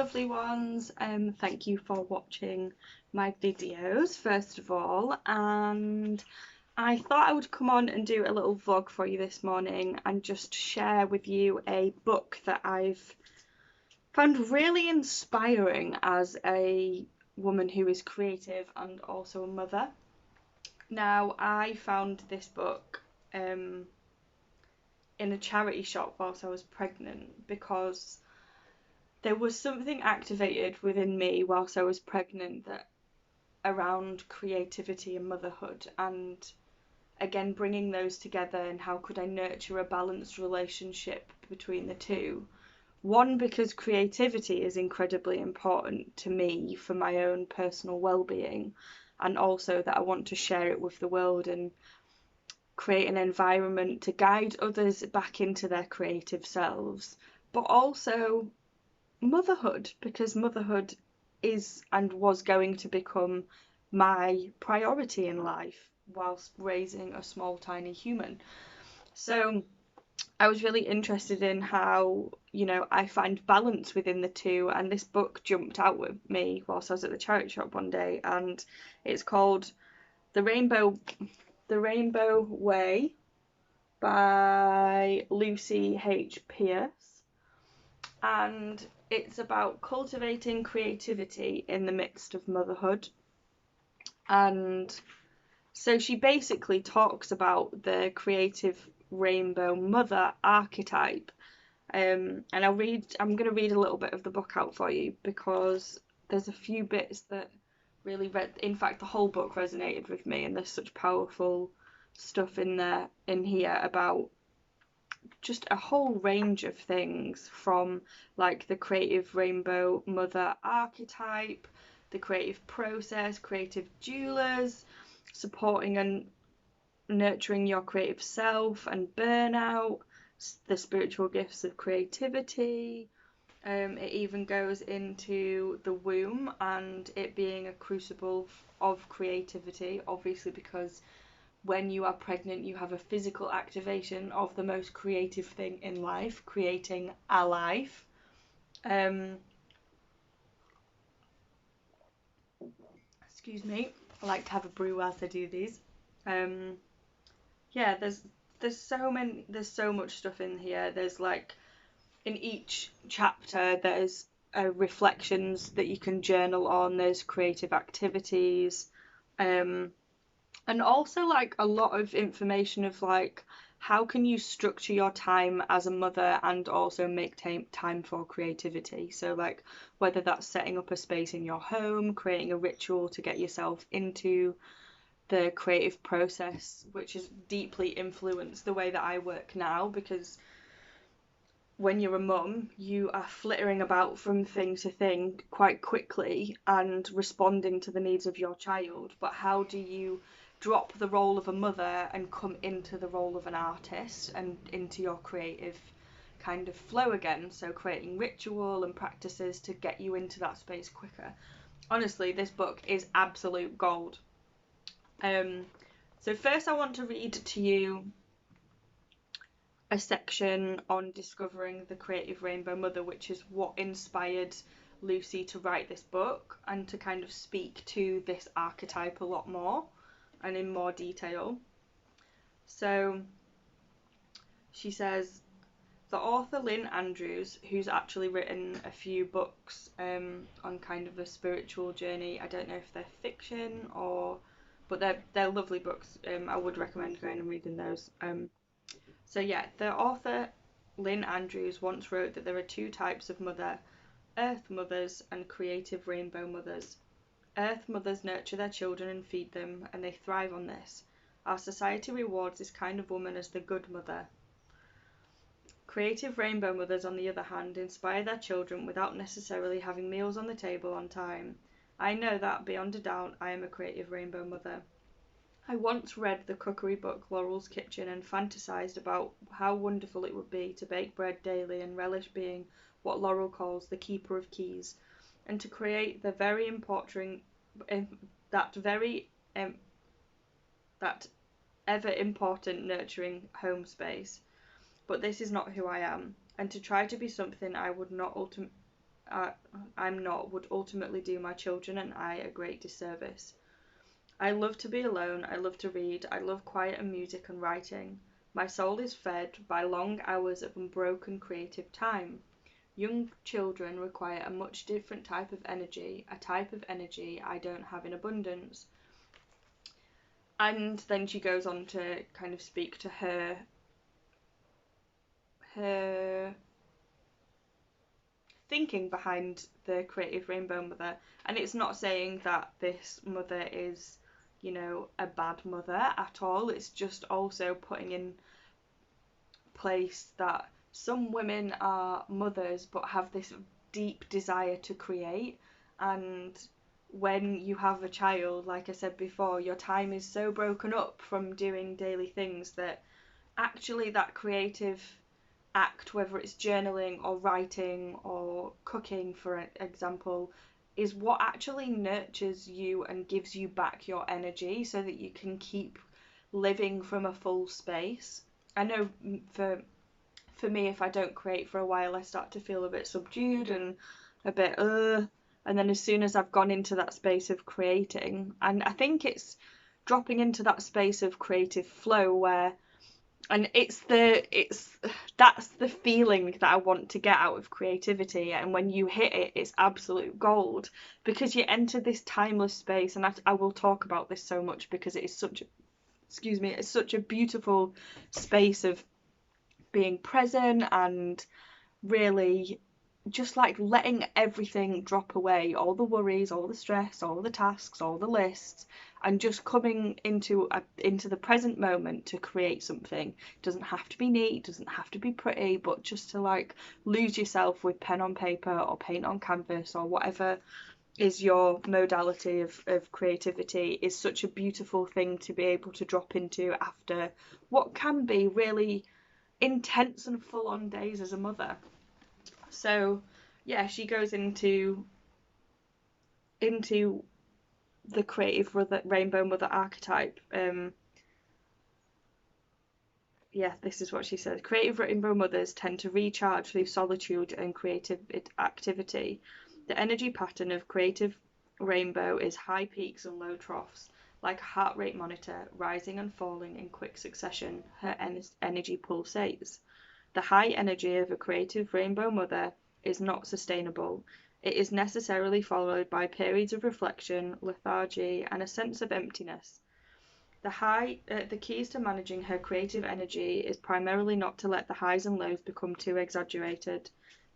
lovely ones. Thank you for watching my videos first of all, and I thought I would come on and do a little vlog for you this morning and just share with you a book that I've found really inspiring as a woman who is creative and also a mother. Now, I found this book in a charity shop whilst I was pregnant because there was something activated within me whilst I was pregnant that around creativity and motherhood, and again bringing those together and how could I nurture a balanced relationship between the two. One, because creativity is incredibly important to me for my own personal well-being, and also that I want to share it with the world and create an environment to guide others back into their creative selves, but also motherhood, because motherhood is and was going to become my priority in life whilst raising a small tiny human. So I was really interested in how, I find balance within the two, and this book jumped out with me whilst I was at the charity shop one day, and it's called The Rainbow Way by Lucy H. Pierce, and it's about cultivating creativity in the midst of motherhood. And so she basically talks about the creative rainbow mother archetype. And I'm going to read a little bit of the book out for you because there's a few bits that really in fact the whole book resonated with me, and there's such powerful stuff in here about just a whole range of things, from like the creative rainbow mother archetype, the creative process, creative doulas, supporting and nurturing your creative self and burnout, the spiritual gifts of creativity. It even goes into the womb and it being a crucible of creativity, obviously, because when you are pregnant you have a physical activation of the most creative thing in life, creating a life. Excuse me, I like to have a brew whilst I do these. Yeah, there's so much stuff in here. There's like, in each chapter there's reflections that you can journal on, there's creative activities, and also like a lot of information of like how can you structure your time as a mother and also make time for creativity. So like whether that's setting up a space in your home, creating a ritual to get yourself into the creative process, which has deeply influenced the way that I work now, because when you're a mum, you are flittering about from thing to thing quite quickly and responding to the needs of your child. But how do you drop the role of a mother and come into the role of an artist and into your creative kind of flow again? So creating ritual and practices to get you into that space quicker. Honestly, this book is absolute gold. So first I want to read to you a section on discovering the creative rainbow mother, which is what inspired Lucy to write this book and to kind of speak to this archetype a lot more and in more detail. So she says, the author Lynn Andrews, who's actually written a few books on kind of a spiritual journey, I don't know if they're fiction but they're lovely books. I would recommend going and reading those. So yeah, the author Lynn Andrews once wrote that there are two types of mother: earth mothers and creative rainbow mothers. Earth mothers nurture their children and feed them, and they thrive on this. Our society rewards this kind of woman as the good mother. Creative rainbow mothers, on the other hand, inspire their children without necessarily having meals on the table on time. I know that, beyond a doubt, I am a creative rainbow mother. I once read the cookery book Laurel's Kitchen and fantasized about how wonderful it would be to bake bread daily and relish being what Laurel calls the keeper of keys, and to create the that ever important nurturing home space. But this is not who I am, and to try to be something I would not I'm not would ultimately do my children and I a great disservice. I love to be alone, I love to read, I love quiet and music and writing. My soul is fed by long hours of unbroken creative time. Young children require a much different type of energy, a type of energy I don't have in abundance. And then she goes on to kind of speak to her thinking behind the creative rainbow mother. And it's not saying that this mother is, you know, a bad mother at all. It's just also putting in place that some women are mothers but have this deep desire to create, and when you have a child, like I said before, your time is so broken up from doing daily things that actually that creative act, whether it's journaling or writing or cooking, for example, is what actually nurtures you and gives you back your energy so that you can keep living from a full space. I know for me, if I don't create for a while, I start to feel a bit subdued and a bit and then as soon as I've gone into that space of creating, and I think it's dropping into that space of creative flow where, and that's the feeling that I want to get out of creativity, and when you hit it, it's absolute gold because you enter this timeless space. And I will talk about this so much because it is such it's such a beautiful space of being present and really just like letting everything drop away, all the worries, all the stress, all the tasks, all the lists, and just coming into the present moment to create something. It doesn't have to be neat, doesn't have to be pretty, but just to like lose yourself with pen on paper or paint on canvas or whatever is your modality of creativity is such a beautiful thing to be able to drop into after what can be really intense and full on days as a mother. So yeah, she goes into the creative rainbow mother archetype. Yeah, this is what she says. Creative rainbow mothers tend to recharge through solitude and creative activity. The energy pattern of creative rainbow is high peaks and low troughs, like a heart rate monitor, rising and falling in quick succession. Her energy pulsates. The high energy of a creative rainbow mother is not sustainable. It is necessarily followed by periods of reflection, lethargy, and a sense of emptiness. The keys to managing her creative energy is primarily not to let the highs and lows become too exaggerated.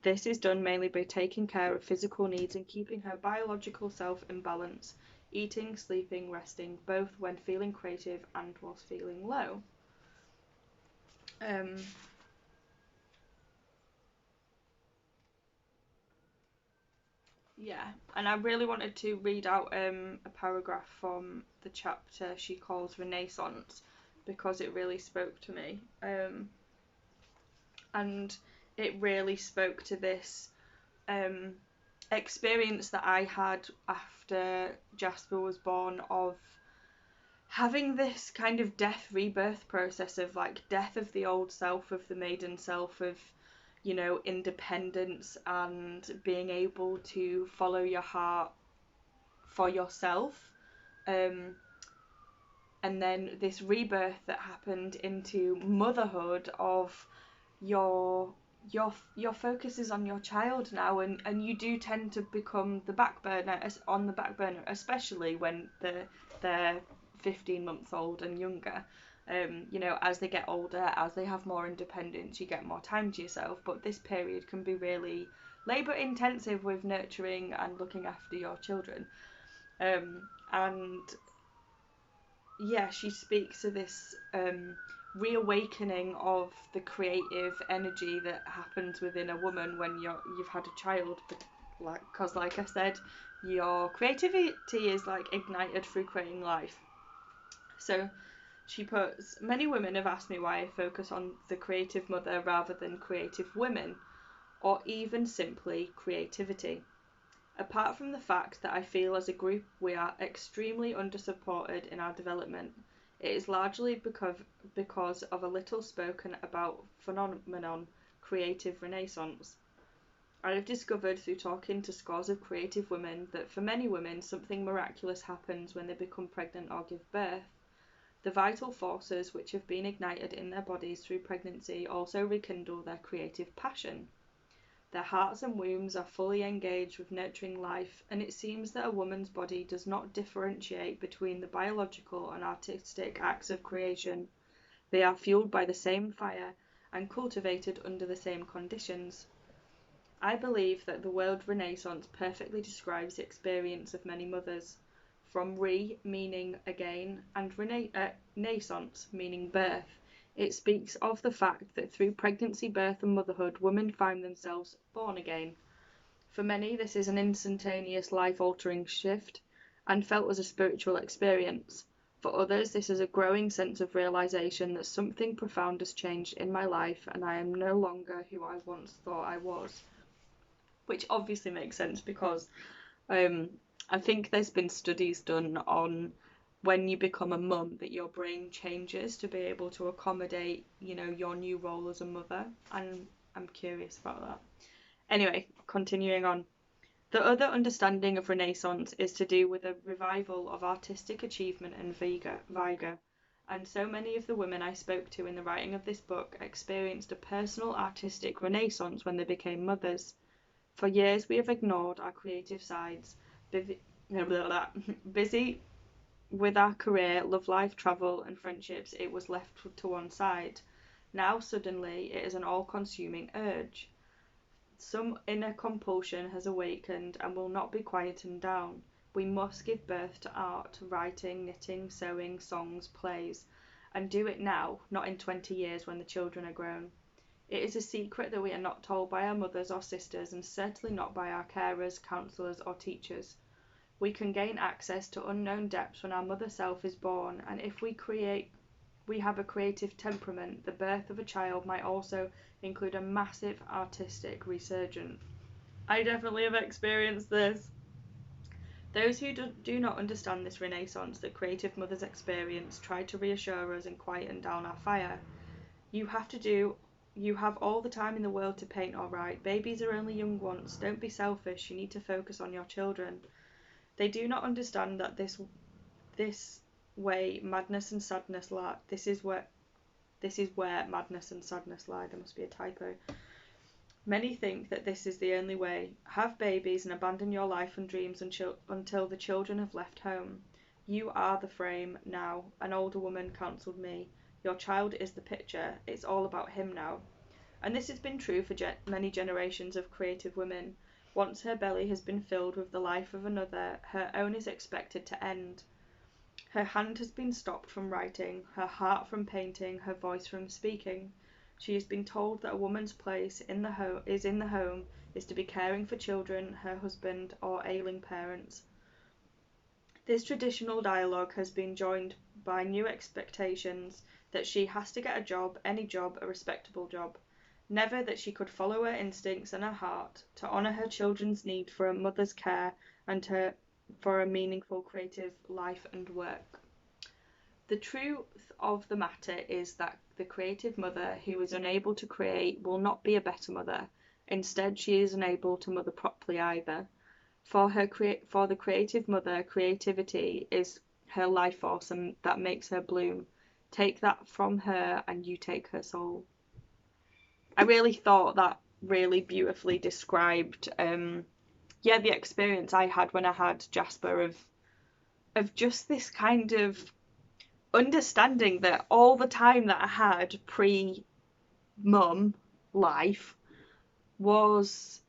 This is done mainly by taking care of physical needs and keeping her biological self in balance, eating, sleeping, resting, both when feeling creative and whilst feeling low. Yeah, and I really wanted to read out a paragraph from the chapter she calls Renaissance because it really spoke to me. And it really spoke to this experience that I had after Jasper was born of having this kind of death rebirth process of like death of the old self, of the maiden self, of, you know, independence and being able to follow your heart for yourself, and then this rebirth that happened into motherhood of your focus is on your child now, and you do tend to become the back burner, on the back burner, especially when they're 15 months old and younger. You know, as they get older, as they have more independence, you get more time to yourself, but this period can be really labour intensive with nurturing and looking after your children. And yeah, she speaks to this reawakening of the creative energy that happens within a woman when you've had a child, because like I said, your creativity is like ignited through creating life. So she puts, many women have asked me why I focus on the creative mother rather than creative women, or even simply creativity. Apart from the fact that I feel as a group we are extremely undersupported in our development, it is largely because of a little spoken about phenomenon, creative renaissance. I have discovered through talking to scores of creative women that for many women something miraculous happens when they become pregnant or give birth. The vital forces which have been ignited in their bodies through pregnancy also rekindle their creative passion. Their hearts and wombs are fully engaged with nurturing life, and it seems that a woman's body does not differentiate between the biological and artistic acts of creation. They are fueled by the same fire and cultivated under the same conditions. I believe that the word Renaissance perfectly describes the experience of many mothers, from meaning again and naissance meaning birth. It speaks of the fact that through pregnancy, birth, and motherhood, women find themselves born again. For many, this is an instantaneous life-altering shift and felt as a spiritual experience. For others, this is a growing sense of realization that something profound has changed in my life and I am no longer who I once thought I was. Which obviously makes sense because I think there's been studies done on when you become a mum that your brain changes to be able to accommodate, your new role as a mother. And I'm curious about that. Anyway, continuing on. The other understanding of Renaissance is to do with a revival of artistic achievement and vigor. And so many of the women I spoke to in the writing of this book experienced a personal artistic renaissance when they became mothers. For years we have ignored our creative sides, busy with our career, love life, travel, and friendships, it was left to one side. Now suddenly it is an all-consuming urge. Some inner compulsion has awakened and will not be quietened down. We must give birth to art, writing, knitting, sewing, songs, plays, and do it now, not in 20 years when the children are grown. It is a secret that we are not told by our mothers or sisters, and certainly not by our carers, counsellors, or teachers. We can gain access to unknown depths when our mother self is born, and if we have a creative temperament, the birth of a child might also include a massive artistic resurgence. I definitely have experienced this. Those who do not understand this renaissance that creative mothers experience try to reassure us and quieten down our fire. You have all the time in the world to paint or write. Babies are only young once. Don't be selfish. You need to focus on your children. They do not understand that this way madness and sadness lie. This is where madness and sadness lie. There must be a typo. Many think that this is the only way. Have babies and abandon your life and dreams until the children have left home. You are the frame now, an older woman counselled me. Your child is the picture. It's all about him now. And this has been true for many generations of creative women. Once her belly has been filled with the life of another, her own is expected to end. Her hand has been stopped from writing, her heart from painting, her voice from speaking. She has been told that a woman's place in the home is to be caring for children, her husband, or ailing parents. This traditional dialogue has been joined by new expectations that she has to get a job, any job, a respectable job. Never that she could follow her instincts and her heart, to honour her children's need for a mother's care and for a meaningful creative life and work. The truth of the matter is that the creative mother who is unable to create will not be a better mother. Instead, she is unable to mother properly either. For the creative mother, creativity is her life force and that makes her bloom. Take that from her and you take her soul. I really thought that really beautifully described the experience I had when I had Jasper of just this kind of understanding that all the time that I had pre-mum life was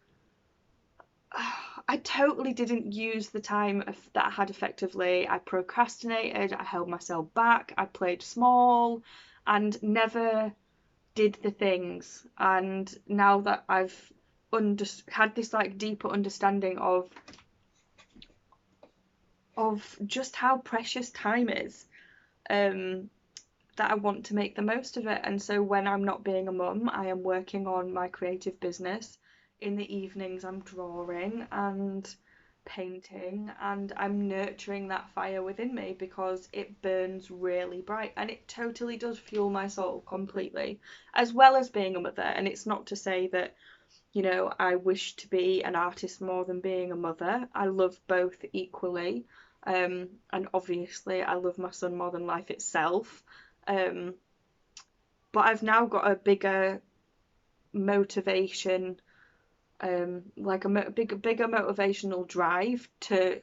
I totally didn't use the time that I had effectively. I procrastinated, I held myself back, I played small and never did the things. And now that I've had this like deeper understanding of just how precious time is, that I want to make the most of it. And so when I'm not being a mum, I am working on my creative business. In the evenings I'm drawing and painting and I'm nurturing that fire within me because it burns really bright and it totally does fuel my soul completely, as well as being a mother. And it's not to say that You know, I wish to be an artist more than being a mother. I love both equally. And obviously I love my son more than life itself. Um, but I've now got a bigger motivation, like a bigger motivational drive to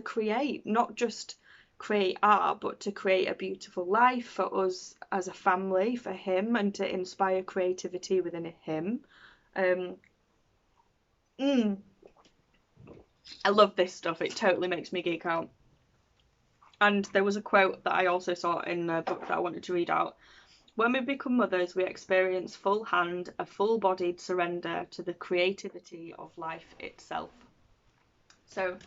create, not just create art, but to create a beautiful life for us as a family, for him, and to inspire creativity within him. Um, mm, I love this stuff. It totally makes me geek out. And there was a quote that I also saw in a book that I wanted to read out. When we become mothers, we experience full hand, a full bodied surrender to the creativity of life itself. So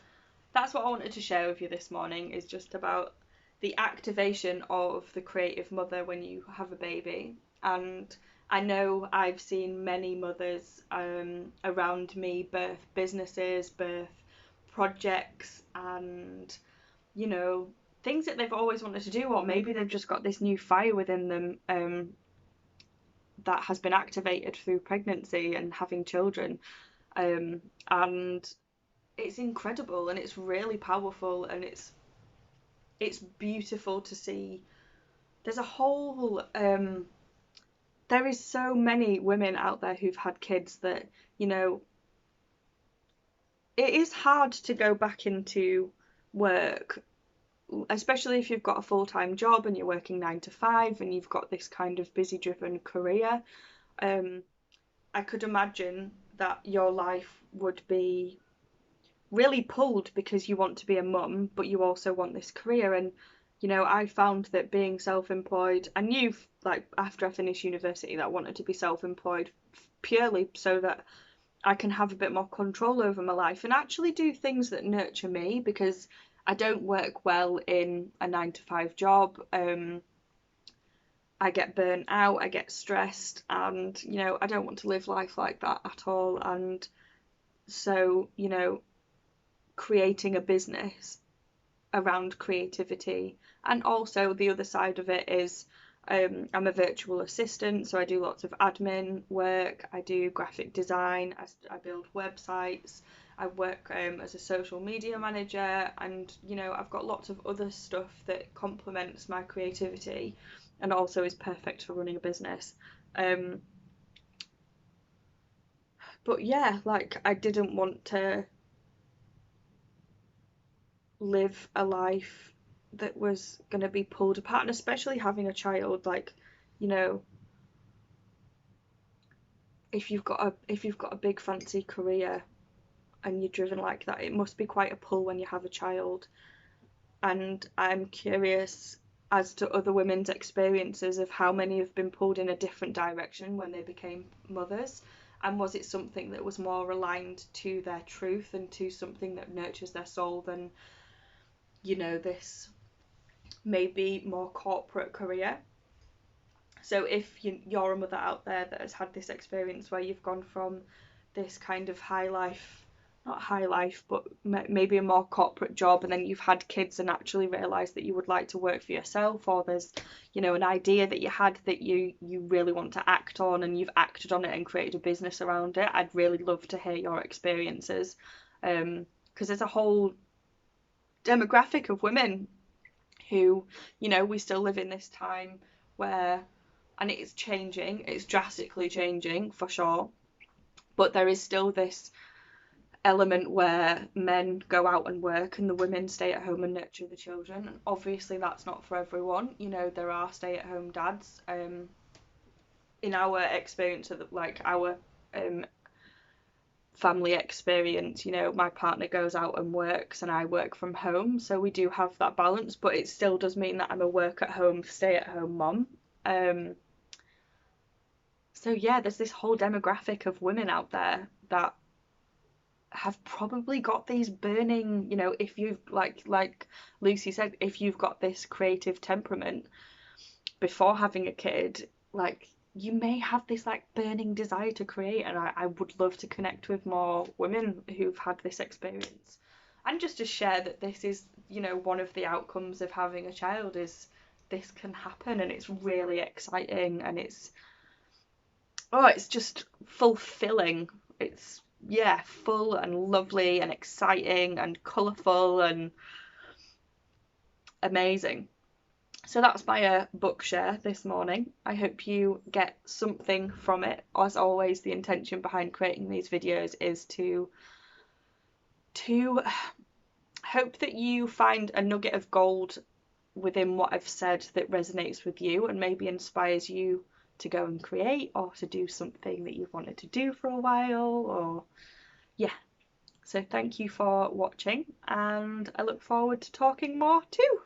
that's what I wanted to share with you this morning, is just about the activation of the creative mother when you have a baby. And I know I've seen many mothers around me birth businesses, birth projects, and you know, things that they've always wanted to do, or maybe they've just got this new fire within them, that has been activated through pregnancy and having children. And it's incredible, and it's really powerful, and it's beautiful to see. There's a whole there is so many women out there who've had kids that, you know, it is hard to go back into work, especially if you've got a full-time job and you're working 9 to 5 and you've got this kind of busy driven career. I could imagine that your life would be really pulled because you want to be a mum, but you also want this career. And you know, I found that being self-employed, I knew, like, after I finished university, that I wanted to be self-employed purely so that I can have a bit more control over my life and actually do things that nurture me, because I don't work well in a 9 to 5 job. I get burnt out, I get stressed, and you know, I don't want to live life like that at all. And so, you know, creating a business around creativity. And also the other side of it is, I'm a virtual assistant, so I do lots of admin work, I do graphic design, I build websites, I work as a social media manager, and you know, I've got lots of other stuff that complements my creativity and also is perfect for running a business. Um, but yeah, like, I didn't want to live a life that was going to be pulled apart, and especially having a child, like, you know, if you've got a big fancy career and you're driven like that, it must be quite a pull when you have a child. And I'm curious as to other women's experiences of how many have been pulled in a different direction when they became mothers, and was it something that was more aligned to their truth and to something that nurtures their soul than, you know, this maybe more corporate career. So if you're a mother out there that has had this experience where you've gone from this kind of high life, not high life, but maybe a more corporate job, and then you've had kids and actually realised that you would like to work for yourself, or there's, you know, an idea that you had that you really want to act on, and you've acted on it and created a business around it, I'd really love to hear your experiences. Because there's a whole demographic of women who, you know, we still live in this time where, and it's changing, it's drastically changing for sure, but there is still this element where men go out and work and the women stay at home and nurture the children. And obviously that's not for everyone, you know, there are stay-at-home dads. In our experience of, like, our family experience, you know, my partner goes out and works and I work from home, so we do have that balance, but it still does mean that I'm a work at home, stay at home mom. So yeah, there's this whole demographic of women out there that have probably got these burning, you know, if you've, like Lucy said, if you've got this creative temperament before having a kid, like, you may have this like burning desire to create, and I would love to connect with more women who've had this experience, and just to share that this is, you know, one of the outcomes of having a child is this can happen, and it's really exciting, and it's just fulfilling. it's, yeah, full and lovely and exciting and colourful and amazing. So that's my book share this morning. I hope you get something from it. As always, the intention behind creating these videos is to hope that you find a nugget of gold within what I've said that resonates with you and maybe inspires you to go and create or to do something that you've wanted to do for a while, or yeah. So thank you for watching, and I look forward to talking more too.